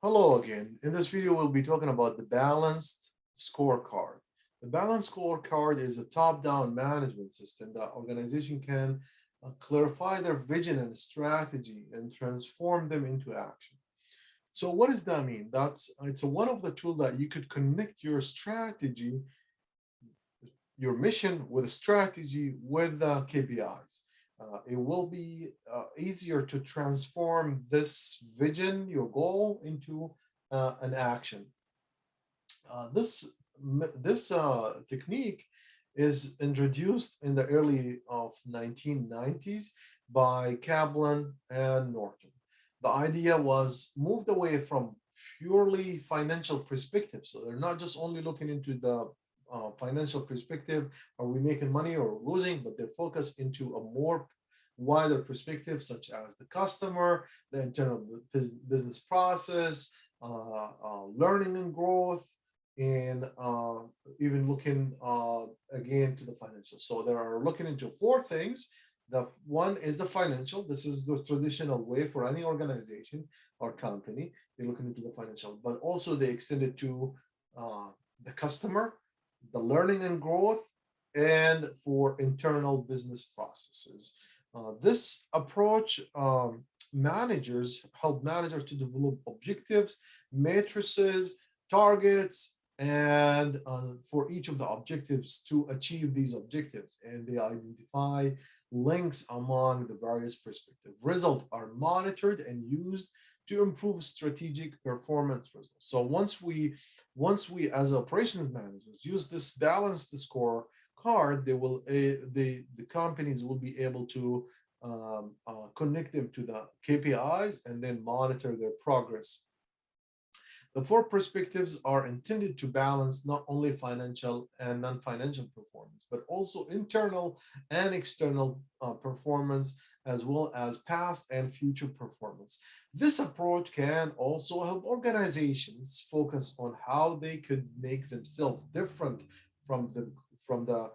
Hello again. In this video, we'll be talking about the balanced scorecard. The balanced scorecard is a top-down management system that organization can clarify their vision and strategy and transform them into action. So what does that mean? It's one of the tools that you could connect your strategy, your mission with a strategy with the KPIs. It will be easier to transform this vision, your goal, into an action. This technique is introduced in the early of 1990s by Kaplan and Norton. The idea was moved away from purely financial perspective. So they're not just only looking into the financial perspective, are we making money or losing, but they're focused into a more wider perspective, such as the customer, the internal business process, learning and growth, and even looking again to the financial. So they are looking into four things. The one is the financial. This is the traditional way for any organization or company. They're looking into the financial, but also they extend it to the customer, the learning and growth, and for internal business processes. This approach managers help managers to develop objectives, matrices, targets, and for each of the objectives to achieve these objectives, and they identify links among the various perspectives. Results are monitored and used to improve strategic performance results. So once we as operations managers use this balanced score card, they will the companies will be able to connect them to the KPIs and then monitor their progress. The four perspectives are intended to balance not only financial and non-financial performance, but also internal and external performance, as well as past and future performance. This approach can also help organizations focus on how they could make themselves different from the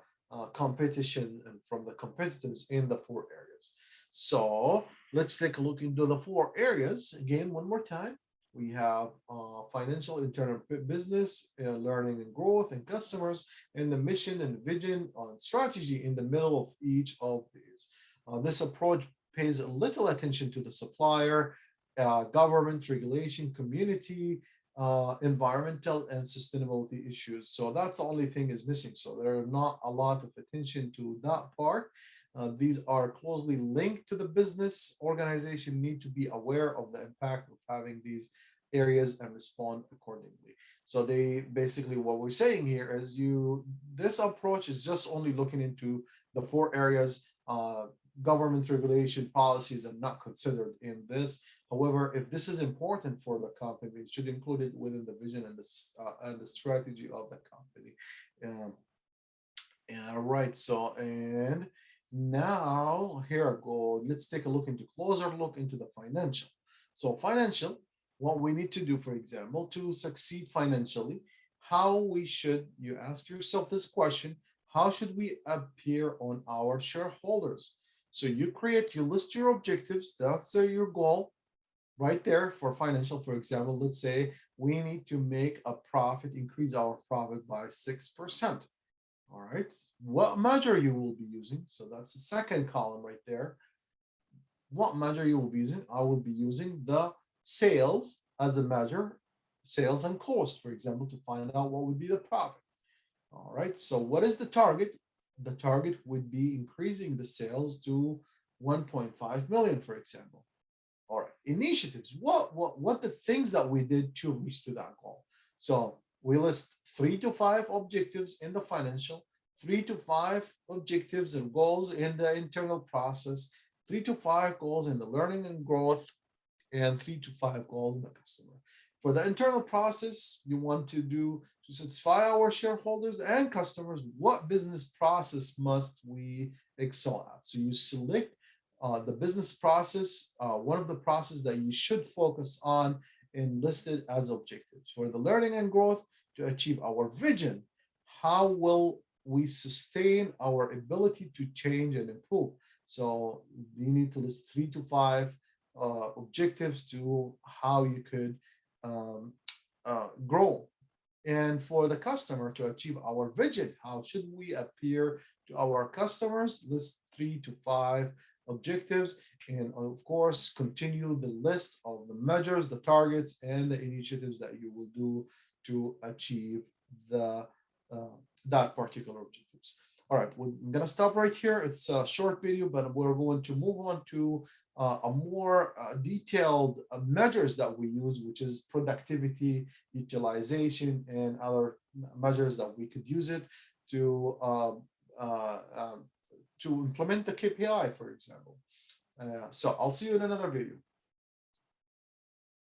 competition and from the competitors in the four areas. So let's take a look into the four areas again one more time. We have financial internal business, learning and growth, and customers, and the mission and vision on strategy in the middle of each of these. This approach pays little attention to the supplier, government regulation, community, environmental and sustainability issues. So that's the only thing is missing. So there are not a lot of attention to that part. These are closely linked to the business. Organization need to be aware of the impact of having these areas and respond accordingly. So they basically what we're saying here is this approach is just only looking into the four areas. Government regulation policies are not considered in this. However, if this is important for the company, it should include it within the vision and the strategy of the company. Um, all right. So and now here I go. Let's take a look into closer look into the financial. So financial, what we need to do, for example, to succeed financially, how we should, you ask yourself this question, how should we appear on our shareholders? So you list your objectives, that's your goal right there for financial. For example, let's say we need to make a profit, increase our profit by 6%. All right, what measure you will be using? So that's the second column right there. What measure you will be using? I will be using the sales as a measure, sales and cost, for example, to find out what would be the profit. All right, so what is the target? The target would be increasing the sales to 1.5 million, for example. All right, initiatives. What the things that we did to reach to that goal? So we list 3 to 5 objectives in the financial, 3 to 5 objectives and goals in the internal process, 3 to 5 goals in the learning and growth, and 3 to 5 goals in the customer. For the internal process, you want to satisfy our shareholders and customers, what business process must we excel at? So you select the business process, one of the processes that you should focus on and listed as objectives. For the learning and growth, to achieve our vision, how will we sustain our ability to change and improve? So you need to list 3 to 5 objectives to how you could um, grow. And for the customer to achieve our vision, how should we appear to our customers? List 3 to 5 objectives, and of course, continue the list of the measures, the targets, and the initiatives that you will do to achieve the that particular objectives. All right, I'm gonna stop right here. It's a short video, but we're going to move on to a more detailed measures that we use, which is productivity, utilization, and other measures that we could use it to uh, um, to implement the KPI, for example. So I'll see you in another video.